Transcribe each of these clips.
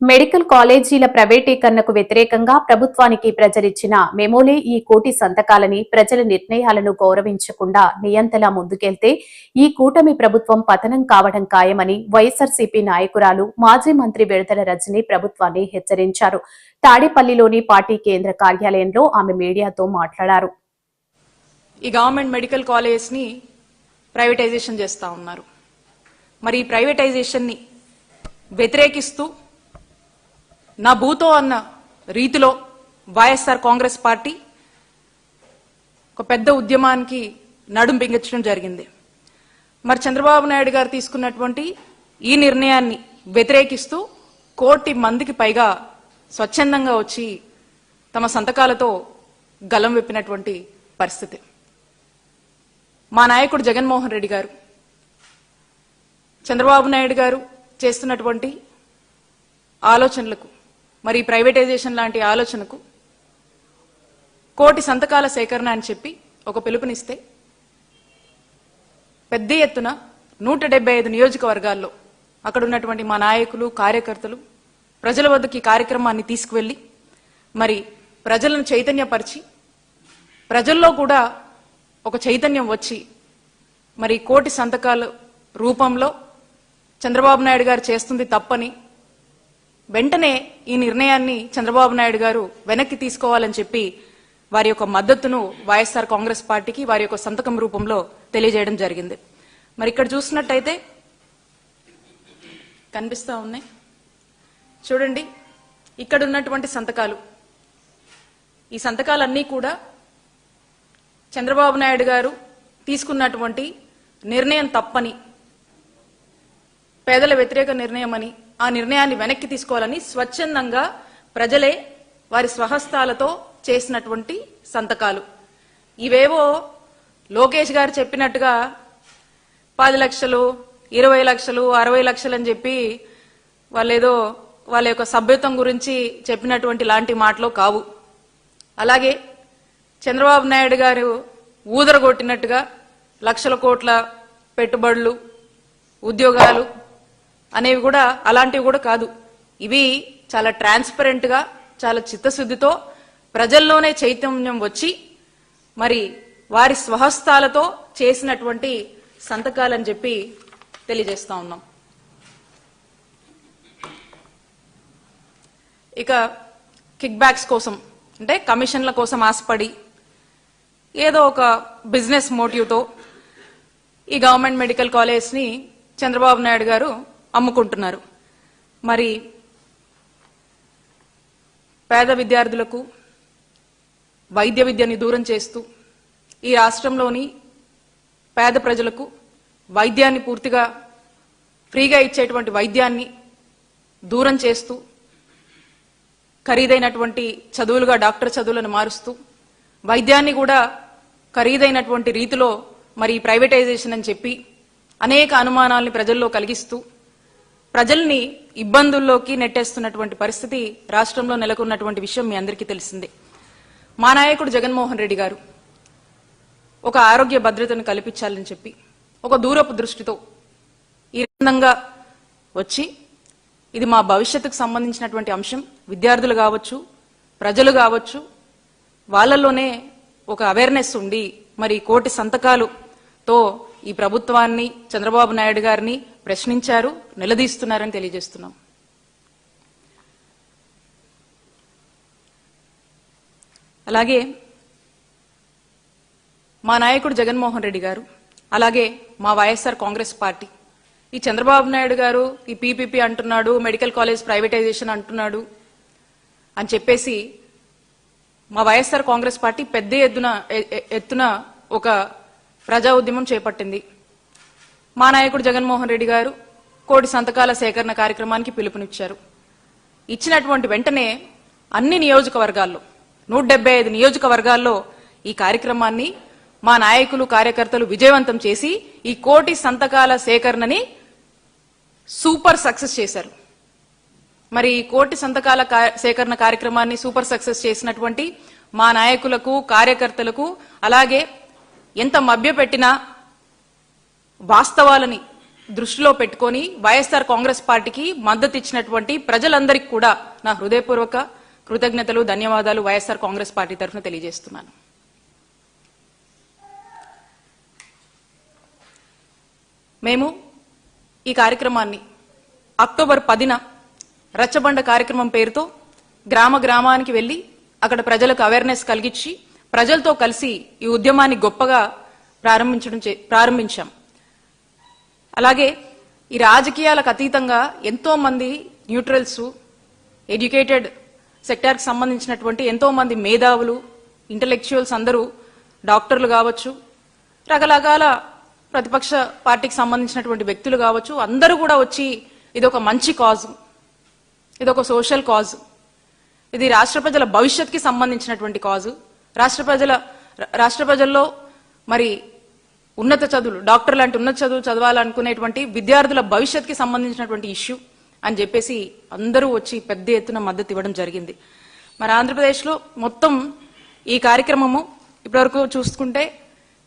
Medical కాలేజీల ప్రైవేటీకరణకు వ్యతిరేకంగా ప్రభుత్వానికి ప్రజలిచ్చిన మెమోలే ఈ కోటి సంతకాలని ప్రజల నిర్ణయాలను గౌరవించకుండా నియంతలా ముందుకెళ్తే ఈ కూటమి ప్రభుత్వం పతనం కావడం ఖాయమని వైఎస్సార్సీపీ నాయకురాలు మాజీ మంత్రి విడతల రజని ప్రభుత్వాన్ని హెచ్చరించారు. తాడేపల్లిలోని పార్టీ కేంద్ర కార్యాలయంలో ఆమె మీడియాతో మాట్లాడారు. ఈ గవర్నమెంట్ మెడికల్ కాలేజ్ ని ప్రైవేటైజేషన్ చేస్తా ఉన్నారు. మరి ఈ ప్రైవేటైజేషన్ ని వ్యతిరేకిస్తూ నా భూతో అన్న రీతిలో వైఎస్ఆర్ కాంగ్రెస్ పార్టీ ఒక పెద్ద ఉద్యమానికి నడుం బిగించడం జరిగింది. మరి చంద్రబాబు నాయుడు గారు తీసుకున్నటువంటి ఈ నిర్ణయాన్ని వ్యతిరేకిస్తూ 1 కోటి మందికి పైగా స్వచ్ఛందంగా వచ్చి తమ సంతకాలతో గలం విప్పినటువంటి పరిస్థితి. మా నాయకుడు జగన్మోహన్ రెడ్డి గారు, చంద్రబాబు నాయుడు గారు చేస్తున్నటువంటి ఆలోచనలకు, మరి ప్రైవేటైజేషన్ లాంటి ఆలోచనకు 1 కోటి సంతకాల సేకరణ అని చెప్పి ఒక పిలుపునిస్తే పెద్ద ఎత్తున 175 నియోజకవర్గాల్లో అక్కడ ఉన్నటువంటి మా నాయకులు, కార్యకర్తలు ప్రజల వద్దకు ఈ కార్యక్రమాన్ని తీసుకువెళ్లి మరి ప్రజలను చైతన్యపరిచి ప్రజల్లో కూడా ఒక చైతన్యం వచ్చి మరి 1 కోటి సంతకాల రూపంలో చంద్రబాబు నాయుడు గారు చేస్తుంది తప్పని వెంటనే ఈ నిర్ణయాన్ని చంద్రబాబు నాయుడు గారు వెనక్కి తీసుకోవాలని చెప్పి వారి యొక్క మద్దతును వైఎస్ఆర్ కాంగ్రెస్ పార్టీకి వారి యొక్క సంతకం రూపంలో తెలియజేయడం జరిగింది. మరి ఇక్కడ చూసినట్టయితే కనిపిస్తా ఉన్నాయి చూడండి, ఇక్కడ ఉన్నటువంటి సంతకాలు, ఈ సంతకాలన్నీ కూడా చంద్రబాబు నాయుడు గారు తీసుకున్నటువంటి నిర్ణయం తప్పని, పేదల వ్యతిరేక నిర్ణయం అని, ఆ నిర్ణయాన్ని వెనక్కి తీసుకోవాలని స్వచ్ఛందంగా ప్రజలే వారి స్వహస్తాలతో చేసినటువంటి సంతకాలు. ఇవేవో లోకేష్ గారు చెప్పినట్టుగా 10 లక్షలు, 20 లక్షలు, 60 లక్షలు అని చెప్పి వాళ్ళేదో వాళ్ళ యొక్క సభ్యత్వం గురించి చెప్పినటువంటి లాంటి మాటలు కావు. అలాగే చంద్రబాబు నాయుడు గారు ఊదరగొట్టినట్టుగా లక్షల కోట్ల పెట్టుబడులు, ఉద్యోగాలు అనేవి కూడా అలాంటివి కూడా కాదు. ఇవి చాలా ట్రాన్స్పరెంట్ గా, చాలా చిత్తశుద్ధితో ప్రజల్లోనే చైతన్యం వచ్చి మరి వారి స్వహస్తాలతో చేసినటువంటి సంతకాలని చెప్పి తెలియజేస్తా ఉన్నాం. ఇక కిక్ బ్యాక్స్ కోసం, అంటే కమిషన్ల కోసం ఆశపడి ఏదో ఒక బిజినెస్ మోటివ్తో ఈ గవర్నమెంట్ మెడికల్ కాలేజ్ ని చంద్రబాబు నాయుడు గారు అమ్ముకుంటున్నారు. మరి పేద విద్యార్థులకు వైద్య విద్యని దూరం చేస్తూ ఈ రాష్ట్రంలోని పేద ప్రజలకు వైద్యాన్ని పూర్తిగా ఫ్రీగా ఇచ్చేటువంటి వైద్యాన్ని దూరం చేస్తూ ఖరీదైనటువంటి చదువులుగా డాక్టర్ చదువులను మారుస్తూ వైద్యాన్ని కూడా ఖరీదైనటువంటి రీతిలో మరి ప్రైవేటైజేషన్ అని చెప్పి అనేక అనుమానాల్ని ప్రజల్లో కలిగిస్తూ ప్రజల్ని ఇబ్బందుల్లోకి నెట్టేస్తున్నటువంటి పరిస్థితి రాష్ట్రంలో నెలకొన్నటువంటి విషయం మీ అందరికీ తెలిసిందే. మా నాయకుడు జగన్మోహన్ రెడ్డి గారు ఒక ఆరోగ్య భద్రతను కల్పించాలని చెప్పి ఒక దూరపు దృష్టితో ఈ విధంగా వచ్చి ఇది మా భవిష్యత్తుకు సంబంధించినటువంటి అంశం, విద్యార్థులు కావచ్చు, ప్రజలు కావచ్చు, వాళ్ళలోనే ఒక అవేర్నెస్ ఉండి మరి 1 కోటి సంతకాలుతో ఈ ప్రభుత్వాన్ని, చంద్రబాబు నాయుడు గారిని ప్రశ్నించారు, నిలదీస్తున్నారని తెలియజేస్తున్నాం. అలాగే మా నాయకుడు జగన్మోహన్ రెడ్డి గారు, అలాగే మా వైఎస్ఆర్ కాంగ్రెస్ పార్టీ ఈ చంద్రబాబు నాయుడు గారు ఈ పీపీపీ అంటున్నాడు, మెడికల్ కాలేజ్ ప్రైవేటైజేషన్ అంటున్నాడు అని చెప్పేసి మా వైఎస్ఆర్ కాంగ్రెస్ పార్టీ పెద్ద ఎత్తున ఒక ప్రజా ఉద్యమం చేపట్టింది. మా నాయకుడు జగన్మోహన్ రెడ్డి గారు 1 కోటి సంతకాల సేకరణ కార్యక్రమానికి పిలుపునిచ్చారు. ఇచ్చినటువంటి వెంటనే అన్ని నియోజకవర్గాల్లో 175 నియోజకవర్గాల్లో ఈ కార్యక్రమాన్ని మా నాయకులు, కార్యకర్తలు విజయవంతం చేసి ఈ 1 కోటి సంతకాల సేకరణని సూపర్ సక్సెస్ చేశారు. మరి 1 కోటి సంతకాల సేకరణ కార్యక్రమాన్ని సూపర్ సక్సెస్ చేసినటువంటి మా నాయకులకు, కార్యకర్తలకు, అలాగే ఎంత మభ్యపెట్టినా వాస్తవాలని దృష్టిలో పెట్టుకొని వైఎస్ఆర్ కాంగ్రెస్ పార్టీకి మద్దతు ఇచ్చినటువంటి ప్రజలందరికీ కూడా నా హృదయపూర్వక కృతజ్ఞతలు, ధన్యవాదాలు వైఎస్ఆర్ కాంగ్రెస్ పార్టీ తరఫున తెలియజేస్తున్నాను. మేము ఈ కార్యక్రమాన్ని అక్టోబర్ 10న రచ్చబండ కార్యక్రమం పేరుతో గ్రామానికి వెళ్లి అక్కడ ప్రజలకు అవేర్నెస్ కలిగించి ప్రజలతో కలిసి ఈ ఉద్యమాన్ని గొప్పగా ప్రారంభించాం. అలాగే ఈ రాజకీయాలకు అతీతంగా ఎంతో మంది న్యూట్రల్స్, ఎడ్యుకేటెడ్ సెక్టార్కి సంబంధించినటువంటి ఎంతో మంది మేధావులు, ఇంటలెక్చువల్స్ అందరూ, డాక్టర్లు కావచ్చు, రకరకాల ప్రతిపక్ష పార్టీకి సంబంధించినటువంటి వ్యక్తులు కావచ్చు, అందరూ కూడా వచ్చి ఇది ఒక మంచి కాజ్, ఇది ఒక సోషల్ కాజ్, ఇది రాష్ట్ర ప్రజల భవిష్యత్కి సంబంధించినటువంటి కాజు, రాష్ట్ర ప్రజల్లో మరి ఉన్నత చదువులు, డాక్టర్ లాంటి ఉన్నత చదువులు చదవాలనుకునేటువంటి విద్యార్థుల భవిష్యత్కి సంబంధించినటువంటి ఇష్యూ అని చెప్పేసి అందరూ వచ్చి పెద్ద ఎత్తున మద్దతు ఇవ్వడం జరిగింది. మరి ఆంధ్రప్రదేశ్లో మొత్తం ఈ కార్యక్రమము ఇప్పటివరకు చూసుకుంటే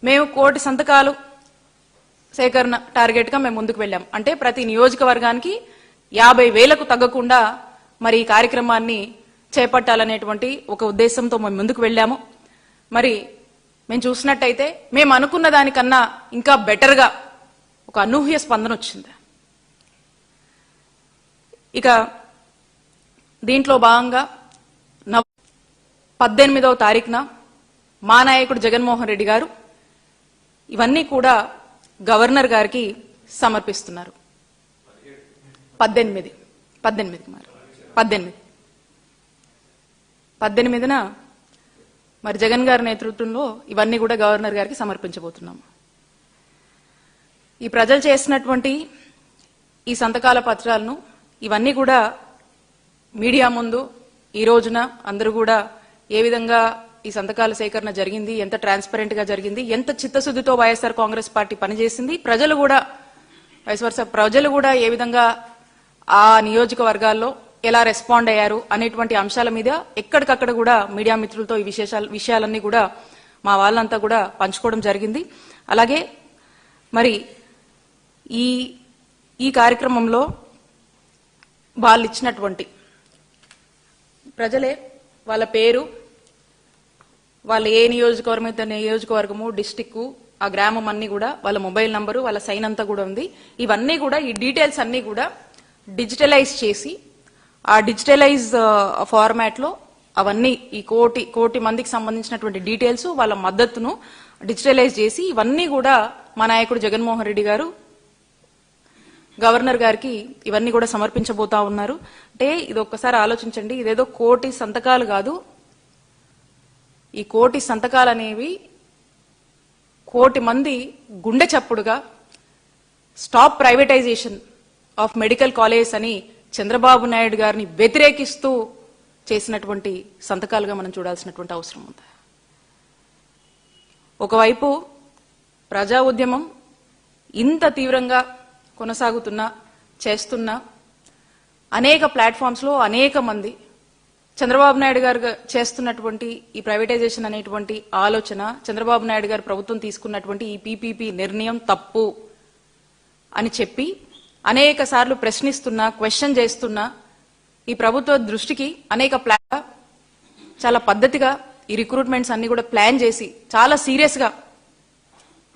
మేము 1 కోటి సంతకాలు సేకరణ టార్గెట్గా మేము ముందుకు వెళ్ళాం. అంటే ప్రతి నియోజకవర్గానికి 50,000కు తగ్గకుండా మరి ఈ కార్యక్రమాన్ని చేపట్టాలనేటువంటి ఒక ఉద్దేశంతో మేము ముందుకు వెళ్ళాము. మరి మేము చూసినట్టయితే మేము అనుకున్న దానికన్నా ఇంకా బెటర్గా ఒక అనూహ్య స్పందన వచ్చింది. ఇక దీంట్లో భాగంగా 18వ తారీఖున మా నాయకుడు జగన్మోహన్ రెడ్డి గారు ఇవన్నీ కూడా గవర్నర్ గారికి సమర్పిస్తున్నారు. 18న మరి జగన్ గారి నేతృత్వంలో ఇవన్నీ కూడా గవర్నర్ గారికి సమర్పించబోతున్నాము. ఈ ప్రజలు చేసినటువంటి ఈ సంతకాల పత్రాలను ఇవన్నీ కూడా మీడియా ముందు ఈ రోజున అందరూ కూడా ఏ విధంగా ఈ సంతకాల సేకరణ జరిగింది, ఎంత ట్రాన్స్పరెంట్ గా జరిగింది, ఎంత చిత్తశుద్ధితో వైఎస్ఆర్ కాంగ్రెస్ పార్టీ పనిచేసింది, ప్రజలు కూడా ఏ విధంగా ఆ నియోజకవర్గాల్లో ఎలా రెస్పాండ్ అయ్యారు అనేటువంటి అంశాల మీద ఎక్కడికక్కడ కూడా మీడియా మిత్రులతో ఈ విషయాలన్నీ కూడా మా వాళ్ళంతా కూడా పంచుకోవడం జరిగింది. అలాగే మరి ఈ కార్యక్రమంలో వాళ్ళు ఇచ్చినటువంటి ప్రజలే వాళ్ళ పేరు, వాళ్ళ ఏ నియోజకవర్గము, డిస్టిక్, ఆ గ్రామం అన్ని కూడా వాళ్ళ మొబైల్ నంబరు, వాళ్ళ సైన్ అంతా కూడా ఉంది. ఇవన్నీ కూడా ఈ డీటెయిల్స్ అన్ని కూడా డిజిటలైజ్ చేసి ఆ డిజిటలైజ్ ఫార్మాట్ లో అవన్నీ ఈ కోటి మందికి సంబంధించినటువంటి డీటెయిల్స్, వాళ్ళ మద్దతును డిజిటలైజ్ చేసి ఇవన్నీ కూడా మా నాయకుడు జగన్మోహన్ రెడ్డి గారు గవర్నర్ గారికి ఇవన్నీ కూడా సమర్పించబోతా ఉన్నారు. అంటే ఇది ఒక్కసారి ఆలోచించండి, ఇదేదో 1 కోటి సంతకాలు కాదు. ఈ 1 కోటి సంతకాలు అనేవి 1 కోటి మంది గుండె చప్పుడుగా stop privatization of medical college అని చంద్రబాబు నాయుడు గారిని వ్యతిరేకిస్తూ చేసినటువంటి సంతకాలుగా మనం చూడాల్సినటువంటి అవసరం ఉంది. ఒకవైపు ప్రజా ఉద్యమం ఇంత తీవ్రంగా చేస్తున్న అనేక ప్లాట్ఫామ్స్ లో అనేక మంది చంద్రబాబు నాయుడు గారు చేస్తున్నటువంటి ఈ ప్రైవేటైజేషన్ అనేటువంటి ఆలోచన, చంద్రబాబు నాయుడు గారు ప్రభుత్వం తీసుకున్నటువంటి ఈ పీపీపీ నిర్ణయం తప్పు అని చెప్పి అనేక సార్లు ప్రశ్నిస్తున్నా, క్వశ్చన్ చేస్తున్నా ఈ ప్రభుత్వ దృష్టికి అనేక చాలా పద్ధతిగా ఈ రిక్రూట్మెంట్స్ అన్ని కూడా ప్లాన్ చేసి చాలా సీరియస్ గా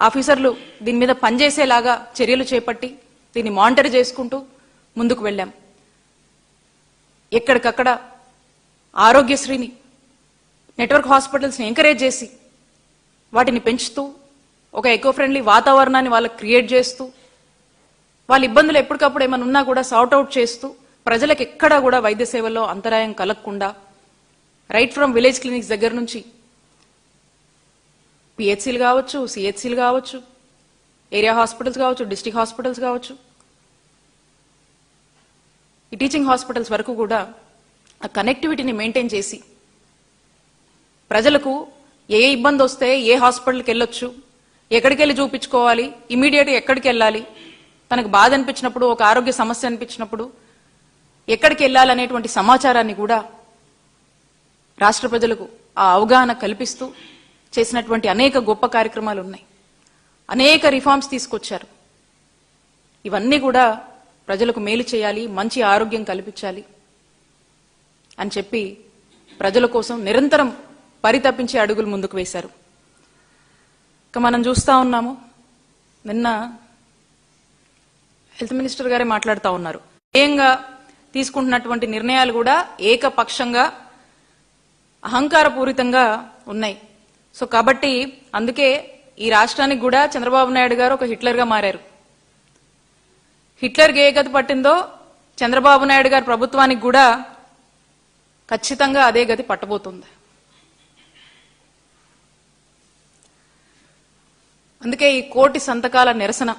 ఆఫీసర్లు దీని మీద పనిచేసేలాగా చర్యలు చేపట్టి దీన్ని మానిటర్ చేసుకుంటూ ముందుకు వెళ్ళాం. ఎక్కడికక్కడ ఆరోగ్యశ్రీని, నెట్వర్క్ హాస్పిటల్స్ ని ఎంకరేజ్ చేసి వాటిని పెంచుతూ ఒక ఎకో ఫ్రెండ్లీ వాతావరణాన్ని వాళ్ళకి క్రియేట్ చేస్తూ వాళ్ళ ఇబ్బందులు ఎప్పటికప్పుడు ఏమైనా ఉన్నా కూడా సార్ట్ అవుట్ చేస్తూ ప్రజలకు ఎక్కడా కూడా వైద్య సేవల్లో అంతరాయం కలగకుండా రైట్ ఫ్రమ్ విలేజ్ క్లినిక్స్ దగ్గర నుంచి పిహెచ్సీలు కావచ్చు, సిహెచ్సీలు కావచ్చు, ఏరియా హాస్పిటల్స్ కావచ్చు, డిస్ట్రిక్ట్ హాస్పిటల్స్ కావచ్చు, ఈ టీచింగ్ హాస్పిటల్స్ వరకు కూడా ఆ కనెక్టివిటీని మెయింటైన్ చేసి ప్రజలకు ఏ ఇబ్బంది వస్తే ఏ హాస్పిటల్కి వెళ్ళొచ్చు, ఎక్కడికి వెళ్ళి చూపించుకోవాలి, ఇమీడియట్గా ఎక్కడికి వెళ్ళాలి, తనకు బాధ అనిపించినప్పుడు, ఒక ఆరోగ్య సమస్య అనిపించినప్పుడు ఎక్కడికి వెళ్ళాలనేటువంటి సమాచారాన్ని కూడా రాష్ట్ర ప్రజలకు ఆ అవగాహన కల్పిస్తూ చేసినటువంటి అనేక గొప్ప కార్యక్రమాలు ఉన్నాయి. అనేక రిఫార్మ్స్ తీసుకొచ్చారు. ఇవన్నీ కూడా ప్రజలకు మేలు చేయాలి, మంచి ఆరోగ్యం కల్పించాలి అని చెప్పి ప్రజల కోసం నిరంతరం పరితపించే అడుగులు ముందుకు వేశారు. ఇక మనం చూస్తా ఉన్నాము, నిన్న హెల్త్ మినిస్టర్ గారే మాట్లాడుతూ ఉన్నారు. స్వయంగా తీసుకుంటున్నటువంటి నిర్ణయాలు కూడా ఏకపక్షంగా అహంకారపూరితంగా ఉన్నాయి. సో కాబట్టి అందుకే ఈ రాష్ట్రానికి కూడా చంద్రబాబు నాయుడు గారు ఒక హిట్లర్గా మారారు. హిట్లర్కి ఏ గతి పట్టిందో చంద్రబాబు నాయుడు గారి ప్రభుత్వానికి కూడా ఖచ్చితంగా అదే గతి పట్టబోతుంది. అందుకే ఈ కోటి సంతకాల నిరసన